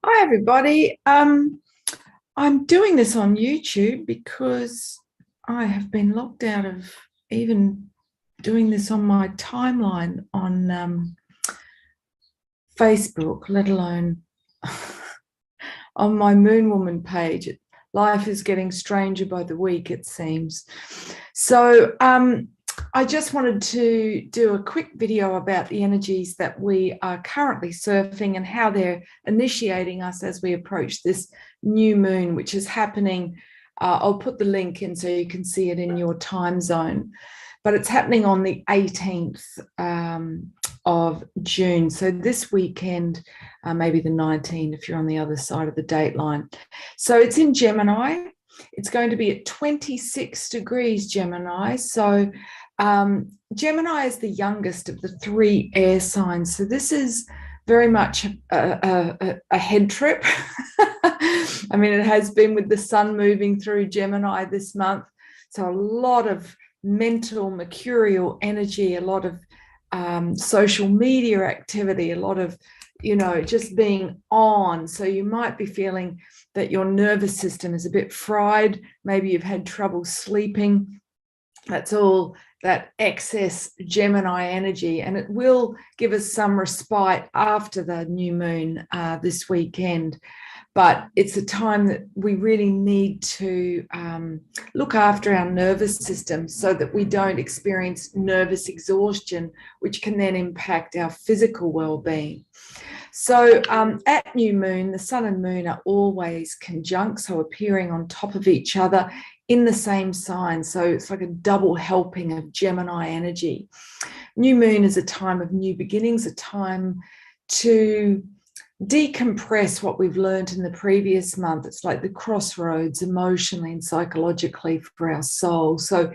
Hi, everybody. I'm doing this on YouTube because I have been locked out of even doing this on my timeline on Facebook, let alone on my Moon Woman page. Life is getting stranger by the week, it seems. So I just wanted to do a quick video about the energies that we are currently surfing and how they're initiating us as we approach this new moon, which is happening. I'll put the link in so you can see it in your time zone, but it's happening on the 18th of June. So this weekend, maybe the 19th if you're on the other side of the date line. So it's in Gemini. It's going to be at 26 degrees Gemini. So Gemini is the youngest of the three air signs. So this is very much a head trip. I mean, it has been with the sun moving through Gemini this month. So a lot of mental, mercurial energy, a lot of social media activity, a lot of, just being on. So you might be feeling that your nervous system is a bit fried. Maybe you've had trouble sleeping. That's all that excess Gemini energy, and it will give us some respite after the new moon this weekend. But it's a time that we really need to look after our nervous system so that we don't experience nervous exhaustion, which can then impact our physical well-being. So at new moon, the sun and moon are always conjunct, so appearing on top of each other in the same sign. So it's like a double helping of Gemini energy. New moon is a time of new beginnings, a time to decompress what we've learned in the previous month. It's like the crossroads emotionally and psychologically for our soul. So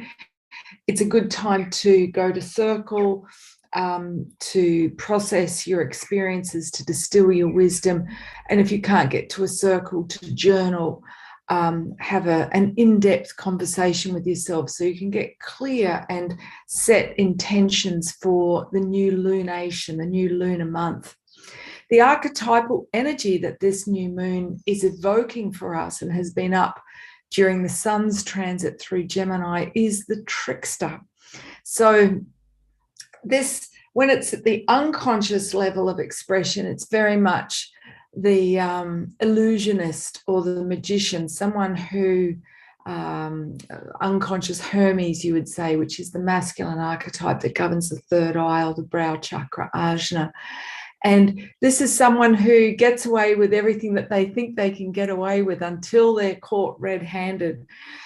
it's a good time to go to circle, to process your experiences, to distill your wisdom. And if you can't get to a circle, to journal, have an in-depth conversation with yourself so you can get clear and set intentions for the new lunation, the new lunar month. The archetypal energy that this new moon is evoking for us and has been up during the sun's transit through Gemini is the trickster. So this, when it's at the unconscious level of expression, it's very much the illusionist or the magician, someone who unconscious Hermes, you would say, which is the masculine archetype that governs the third eye or the brow chakra, ajna. And this is someone who gets away with everything that they think they can get away with until they're caught red-handed.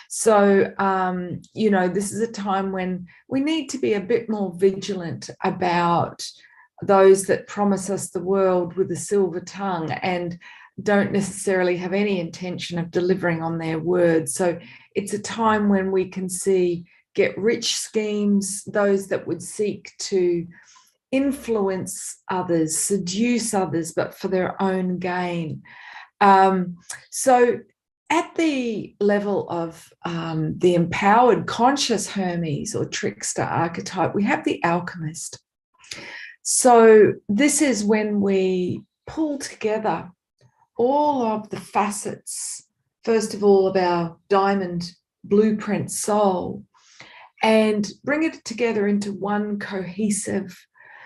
So, this is a time when we need to be a bit more vigilant about those that promise us the world with a silver tongue and don't necessarily have any intention of delivering on their words. So it's a time when we can see get-rich schemes, those that would seek to influence others, seduce others, but for their own gain. So at the level of the empowered conscious Hermes or trickster archetype, we have the alchemist. So this is when we pull together all of the facets, first of all, of our diamond blueprint soul, and bring it together into one cohesive.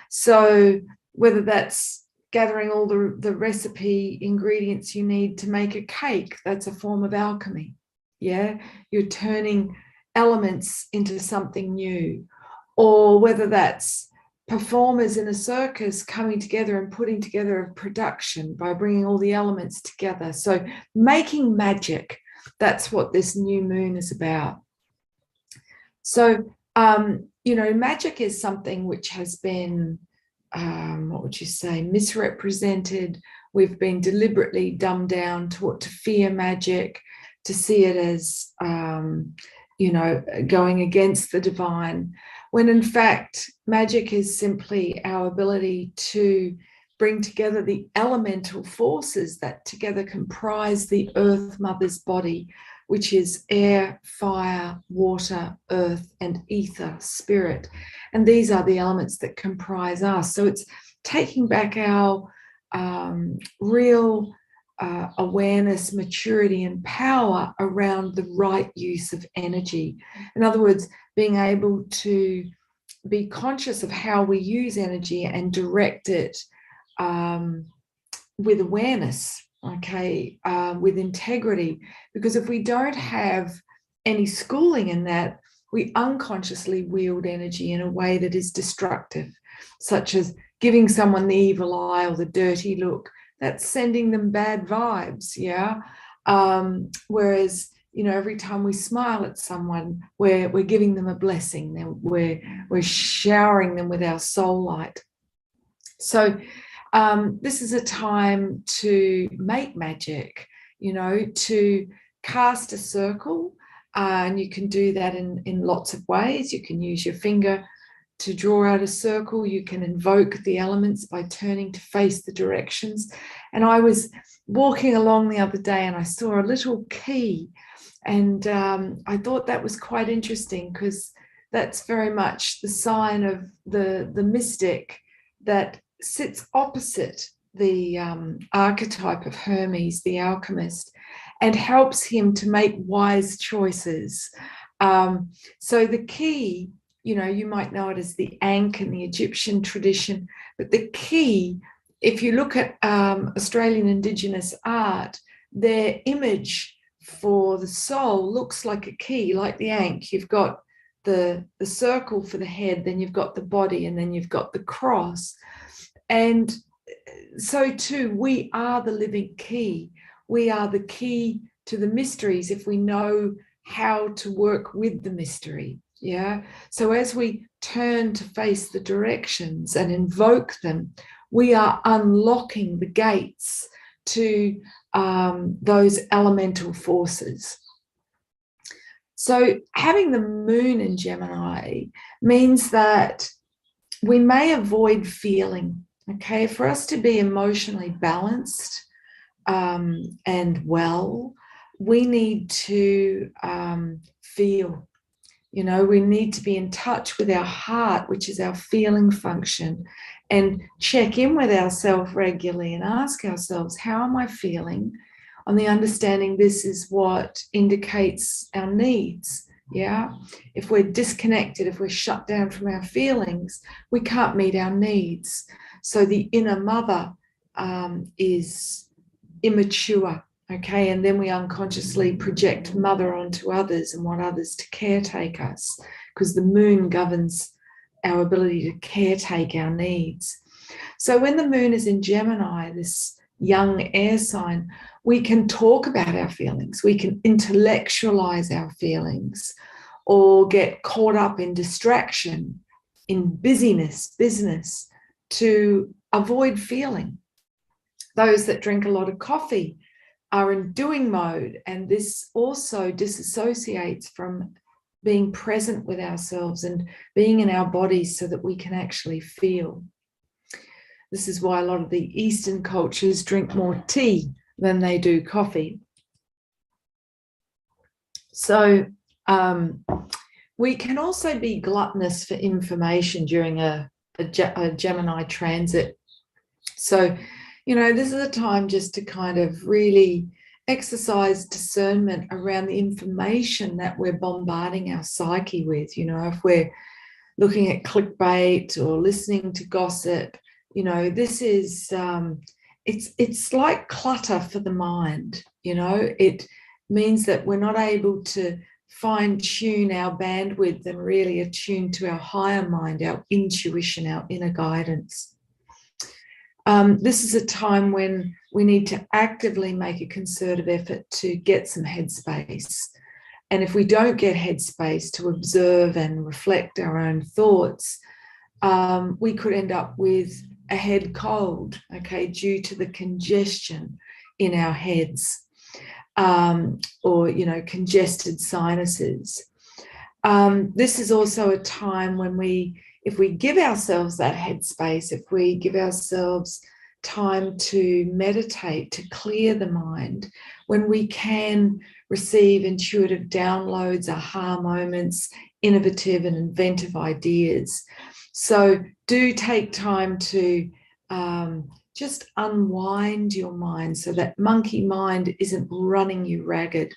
So whether that's gathering all the recipe ingredients you need to make a cake, that's a form of alchemy. Yeah, you're turning elements into something new. Or whether that's performers in a circus coming together and putting together a production by bringing all the elements together. So making magic, that's what this new moon is about. So magic is something which has been, misrepresented. We've been deliberately dumbed down, taught to fear magic, to see it as, going against the divine, when in fact, magic is simply our ability to bring together the elemental forces that together comprise the Earth Mother's body, which is air, fire, water, earth, and ether, spirit. And these are the elements that comprise us. So it's taking back our real awareness, maturity, and power around the right use of energy. In other words, being able to be conscious of how we use energy and direct it with awareness, okay, with integrity. Because if we don't have any schooling in that, we unconsciously wield energy in a way that is destructive, such as giving someone the evil eye or the dirty look. That's sending them bad vibes, yeah. Whereas, you know, every time we smile at someone, we're giving them a blessing. We're showering them with our soul light. So this is a time to make magic, you know, to cast a circle, and you can do that in lots of ways. You can use your finger to draw out a circle. You can invoke the elements by turning to face the directions. And I was walking along the other day and I saw a little key, and I thought that was quite interesting, because that's very much the sign of the mystic that sits opposite the archetype of Hermes, the alchemist, and helps him to make wise choices. So the key, you know, you might know it as the Ankh in the Egyptian tradition, but the key, if you look at Australian Indigenous art, their image for the soul looks like a key, like the Ankh. You've got the circle for the head, then you've got the body, and then you've got the cross. And so too, we are the living key. We are the key to the mysteries if we know how to work with the mystery. Yeah. So as we turn to face the directions and invoke them, we are unlocking the gates to those elemental forces. So having the moon in Gemini means that we may avoid feeling. Okay, for us to be emotionally balanced and well, we need to feel. You know, we need to be in touch with our heart, which is our feeling function, and check in with ourselves regularly and ask ourselves, how am I feeling? On the understanding this is what indicates our needs. Yeah. If we're disconnected, if we're shut down from our feelings, we can't meet our needs. So the inner mother is immature. Okay, and then we unconsciously project mother onto others and want others to caretake us, because the moon governs our ability to caretake our needs. So when the moon is in Gemini, this young air sign, we can talk about our feelings, we can intellectualize our feelings, or get caught up in distraction, in busyness, business, to avoid feeling. Those that drink a lot of coffee are in doing mode, and this also disassociates from being present with ourselves and being in our bodies so that we can actually feel. This is why a lot of the Eastern cultures drink more tea than they do coffee. So we can also be gluttonous for information during a Gemini transit. So, you know, this is a time just to kind of really exercise discernment around the information that we're bombarding our psyche with. You know, if we're looking at clickbait or listening to gossip, you know, this is, it's like clutter for the mind. You know, it means that we're not able to fine tune our bandwidth and really attune to our higher mind, our intuition, our inner guidance. This is a time when we need to actively make a concerted effort to get some headspace. And if we don't get headspace to observe and reflect our own thoughts, we could end up with a head cold, okay, due to the congestion in our heads, or, you know, congested sinuses. This is also a time when if we give ourselves that headspace, if we give ourselves time to meditate, to clear the mind, when we can receive intuitive downloads, aha moments, innovative and inventive ideas. So do take time to just unwind your mind so that monkey mind isn't running you ragged.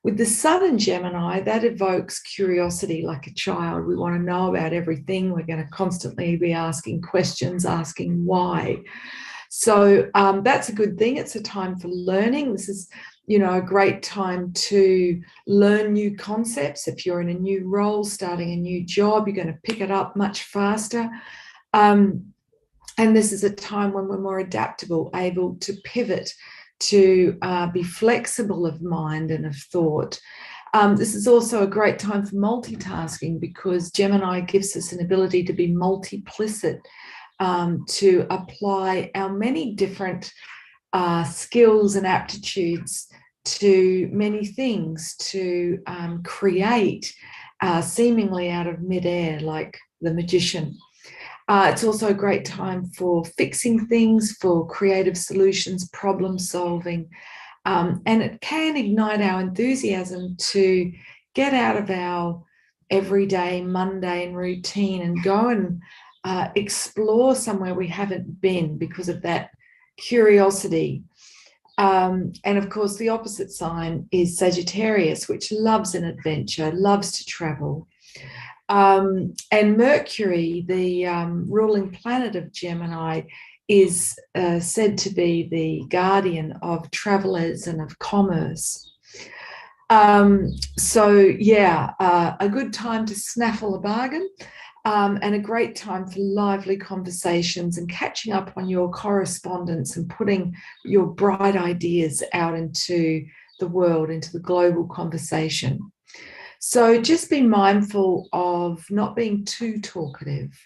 With the Sun in Gemini, that evokes curiosity like a child. We want to know about everything. We're going to constantly be asking questions, asking why. So that's a good thing. It's a time for learning. This is, a great time to learn new concepts. If you're in a new role, starting a new job, you're going to pick it up much faster. And this is a time when we're more adaptable, able to pivot, to be flexible of mind and of thought. This is also a great time for multitasking because Gemini gives us an ability to be multiplicit, to apply our many different skills and aptitudes to many things, to create seemingly out of midair, like the magician. It's also a great time for fixing things, for creative solutions, problem solving, and it can ignite our enthusiasm to get out of our everyday mundane routine and go and explore somewhere we haven't been because of that curiosity. And of course, the opposite sign is Sagittarius, which loves an adventure, loves to travel. And Mercury, the ruling planet of Gemini, is said to be the guardian of travelers and of commerce. So, a good time to snaffle a bargain, and a great time for lively conversations and catching up on your correspondence and putting your bright ideas out into the world, into the global conversation. So just be mindful of not being too talkative,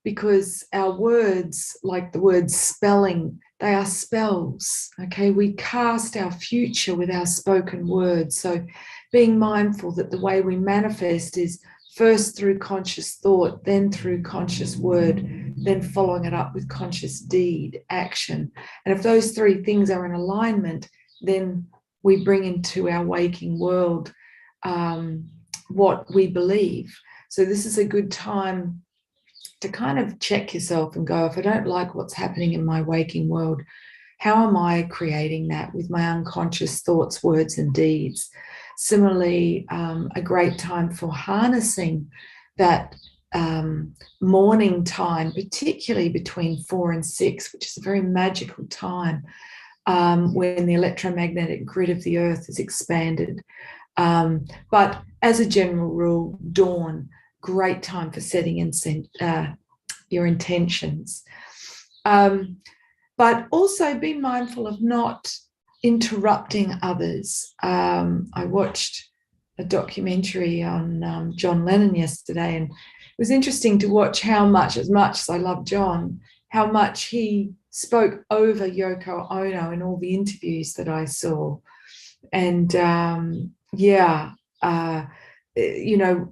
because our words, like the word spelling, they are spells, okay? We cast our future with our spoken words. So being mindful that the way we manifest is first through conscious thought, then through conscious word, then following it up with conscious deed, action. And if those three things are in alignment, then we bring into our waking world what we believe. So this is a good time to kind of check yourself and go, if I don't like what's happening in my waking world, how am I creating that with my unconscious thoughts, words, and deeds? Similarly, a great time for harnessing that morning time, particularly between 4 and 6, which is a very magical time. When the electromagnetic grid of the earth is expanded. But as a general rule, dawn, great time for setting your intentions. But also be mindful of not interrupting others. I watched a documentary on John Lennon yesterday, and it was interesting to watch how much as I love John, how much he spoke over Yoko Ono in all the interviews that I saw. And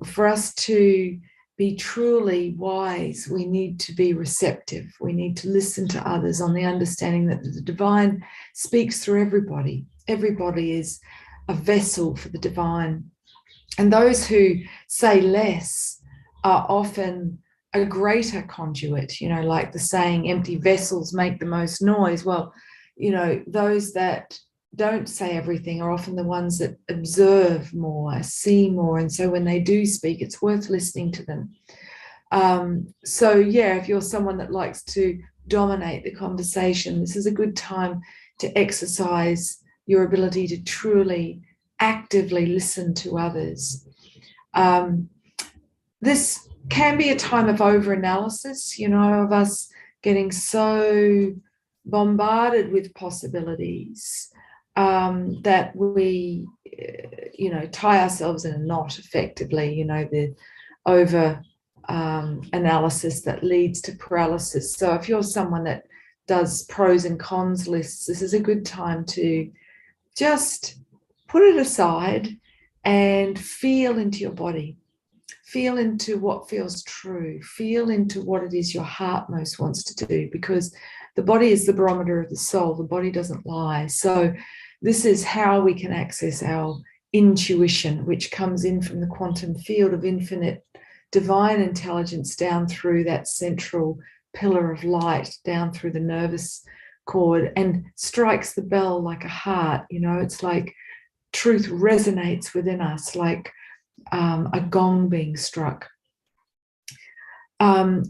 for us to be truly wise, we need to be receptive. We need to listen to others on the understanding that the divine speaks through everybody. Everybody is a vessel for the divine. And those who say less are often a greater conduit, like the saying, empty vessels make the most noise. Well, those that don't say everything are often the ones that observe more, see more. And so when they do speak, it's worth listening to them. If you're someone that likes to dominate the conversation, this is a good time to exercise your ability to truly actively listen to others. This can be a time of over-analysis, of us getting so bombarded with possibilities that we, tie ourselves in a knot effectively, the over analysis that leads to paralysis. So if you're someone that does pros and cons lists, this is a good time to just put it aside and feel into your body. Feel into what feels true. Feel into what it is your heart most wants to do, because the body is the barometer of the soul. The body doesn't lie. So this is how we can access our intuition, which comes in from the quantum field of infinite divine intelligence down through that central pillar of light, down through the nervous cord, and strikes the bell like a heart. It's like truth resonates within us, like a gong being struck. And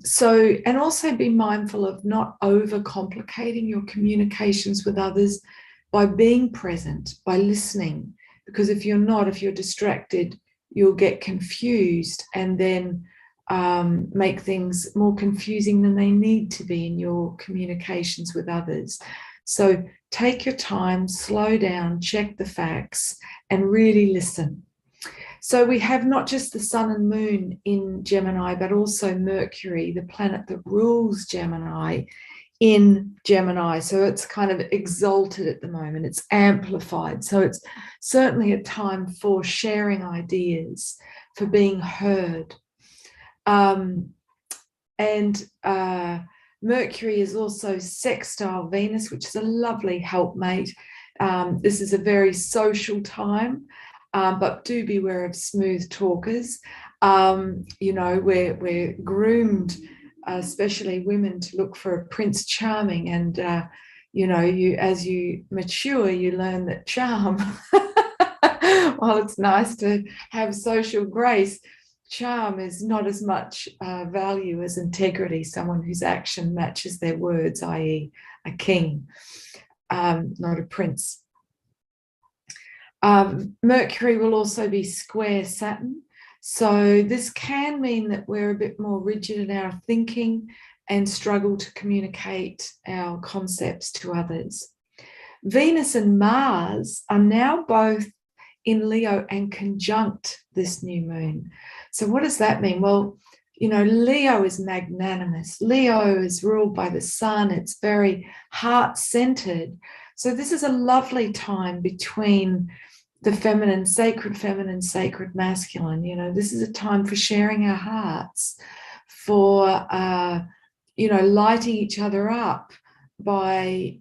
also be mindful of not overcomplicating your communications with others by being present, by listening, because if you're distracted, you'll get confused and then make things more confusing than they need to be in your communications with others. So take your time, slow down, check the facts, and really listen. So we have not just the sun and moon in Gemini, but also Mercury, the planet that rules Gemini, in Gemini. So it's kind of exalted at the moment. It's amplified. So it's certainly a time for sharing ideas, for being heard. Mercury is also sextile Venus, which is a lovely helpmate. This is a very social time. But do beware of smooth talkers. We're groomed, especially women, to look for a Prince Charming. And, as you mature, you learn that charm, while it's nice to have social grace, charm is not as much value as integrity, someone whose action matches their words, i.e. a king, not a prince. Mercury will also be square Saturn. So this can mean that we're a bit more rigid in our thinking and struggle to communicate our concepts to others. Venus and Mars are now both in Leo and conjunct this new moon. So what does that mean? Well, Leo is magnanimous. Leo is ruled by the sun. It's very heart-centered. So this is a lovely time between the feminine, sacred masculine. This is a time for sharing our hearts, for, lighting each other up by,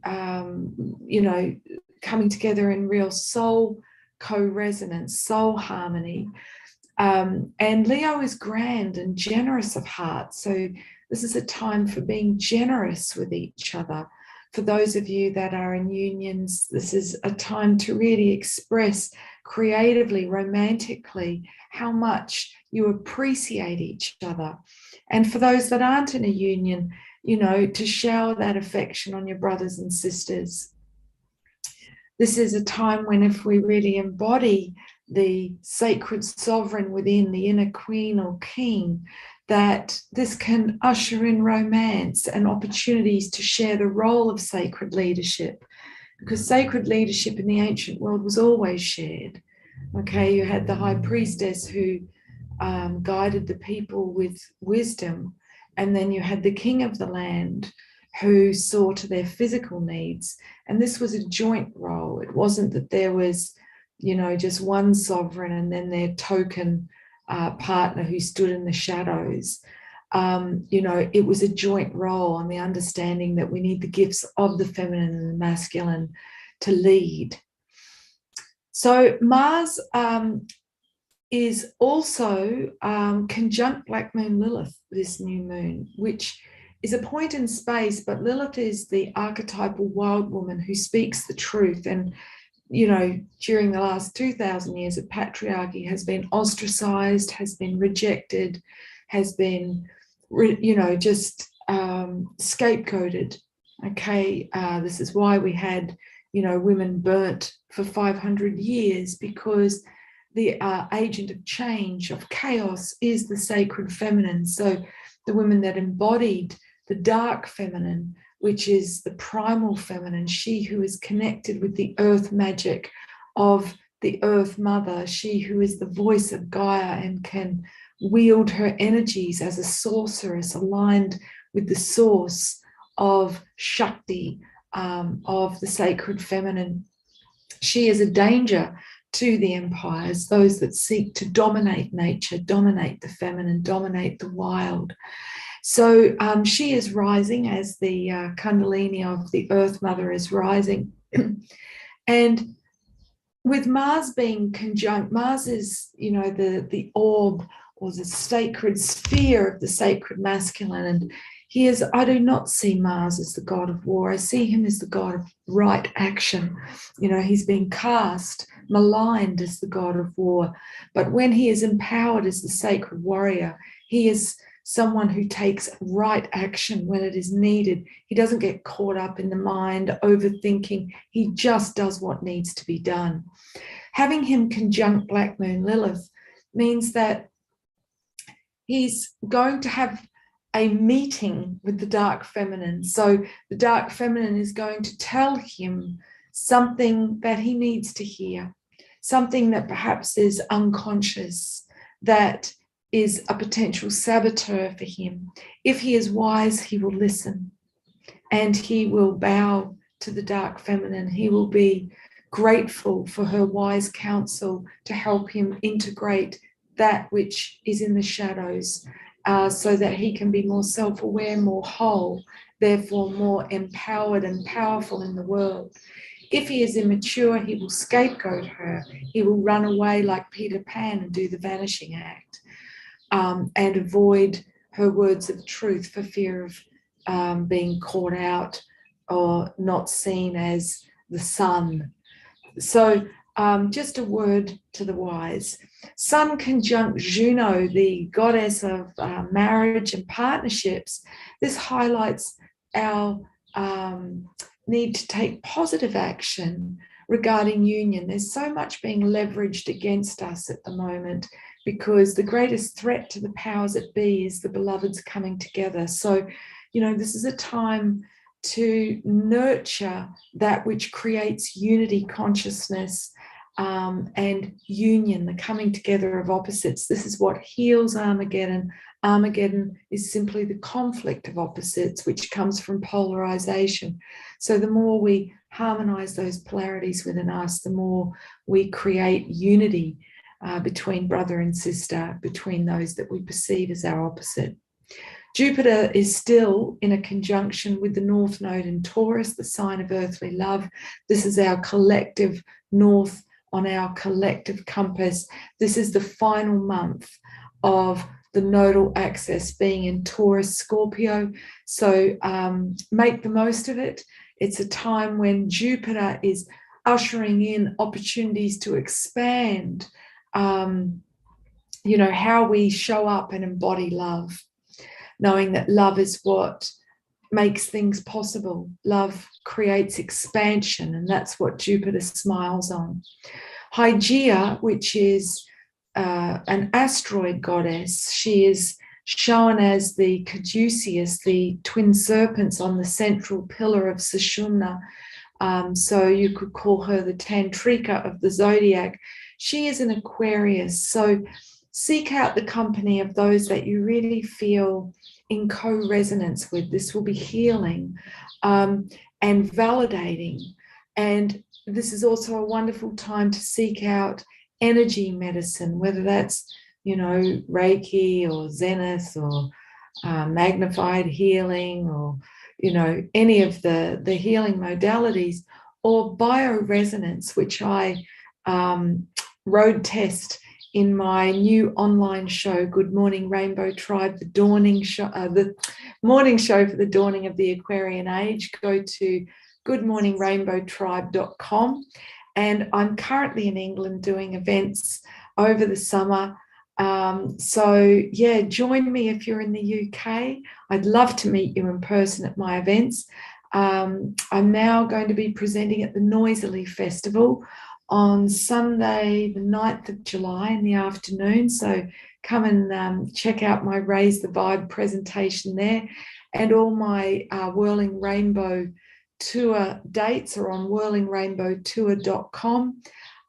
coming together in real soul co-resonance, soul harmony. And Leo is grand and generous of heart. So this is a time for being generous with each other. For those of you that are in unions, this is a time to really express creatively, romantically, how much you appreciate each other. And for those that aren't in a union, to shower that affection on your brothers and sisters. This is a time when, if we really embody the sacred sovereign within, the inner queen or king, that this can usher in romance and opportunities to share the role of sacred leadership, because sacred leadership in the ancient world was always shared. Okay, you had the high priestess who guided the people with wisdom, and then you had the king of the land who saw to their physical needs. And this was a joint role. It wasn't that there was, just one sovereign and then their token partner who stood in the shadows. It was a joint role, on the understanding that we need the gifts of the feminine and the masculine to lead. So Mars is also conjunct Black Moon Lilith, this new moon, which is a point in space, but Lilith is the archetypal wild woman who speaks the truth. And during the last 2,000 years of patriarchy, has been ostracized, has been rejected, has been, scapegoated. Okay, this is why we had, women burnt for 500 years, because the agent of change, of chaos, is the sacred feminine. So the women that embodied the dark feminine, which is the primal feminine, she who is connected with the earth magic of the earth mother, she who is the voice of Gaia and can wield her energies as a sorceress aligned with the source of Shakti, of the sacred feminine. She is a danger to the empires, those that seek to dominate nature, dominate the feminine, dominate the wild. So she is rising as the Kundalini of the Earth Mother is rising. And with Mars being conjunct, Mars is, the orb or the sacred sphere of the sacred masculine. And I do not see Mars as the god of war. I see him as the god of right action. He's been cast, maligned as the god of war. But when he is empowered as the sacred warrior, he is someone who takes right action when it is needed. He doesn't get caught up in the mind, overthinking. He just does what needs to be done. Having him conjunct Black Moon Lilith means that he's going to have a meeting with the dark feminine. So the dark feminine is going to tell him something that he needs to hear, something that perhaps is unconscious, that is a potential saboteur for him. If he is wise, he will listen and he will bow to the dark feminine. He will be grateful for her wise counsel to help him integrate that which is in the shadows, so that he can be more self-aware, more whole, therefore more empowered and powerful in the world. If he is immature, he will scapegoat her. He will run away like Peter Pan and do the vanishing act, and avoid her words of truth for fear of being caught out or not seen as the sun. So just a word to the wise. Sun conjunct Juno, the goddess of marriage and partnerships. This highlights our need to take positive action regarding union. There's so much being leveraged against us at the moment because the greatest threat to the powers that be is the beloveds coming together. So, this is a time to nurture that which creates unity consciousness, and union, the coming together of opposites. This is what heals Armageddon. Armageddon is simply the conflict of opposites, which comes from polarization. So the more we harmonize those polarities within us, the more we create unity between brother and sister, between those that we perceive as our opposite. Jupiter is still in a conjunction with the North Node in Taurus, the sign of earthly love. This is our collective north on our collective compass. This is the final month of the nodal axis being in Taurus, Scorpio. So make the most of it. It's a time when Jupiter is ushering in opportunities to expand, how we show up and embody love, knowing that love is what makes things possible. Love creates expansion, and that's what Jupiter smiles on. Hygeia, which is an asteroid goddess, she is shown as the caduceus, the twin serpents on the central pillar of Sushumna. So you could call her the Tantrika of the zodiac. She is an Aquarius. So seek out the company of those that you really feel in co-resonance with. This will be healing and validating. And this is also a wonderful time to seek out energy medicine, whether that's, Reiki or Zenith or magnified healing or, any of the healing modalities, or bioresonance, which I road test in my new online show, Good Morning Rainbow Tribe, the morning show for the dawning of the Aquarian age. Go to goodmorningrainbowtribe.com. And I'm currently in England doing events over the summer. Join me if you're in the UK. I'd love to meet you in person at my events. I'm now going to be presenting at the Noisily Festival on Sunday, the 9th of July in the afternoon. So come and check out my Raise the Vibe presentation there. And all my Whirling Rainbow tour dates are on whirlingrainbowtour.com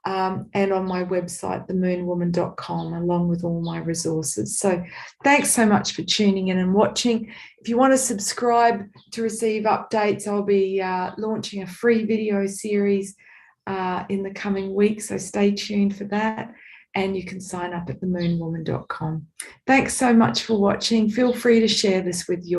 and on my website, themoonwoman.com, along with all my resources. So thanks so much for tuning in and watching. If you want to subscribe to receive updates, I'll be launching a free video series in the coming weeks, so stay tuned for that, and you can sign up at themoonwoman.com. Thanks so much for watching. Feel free to share this with your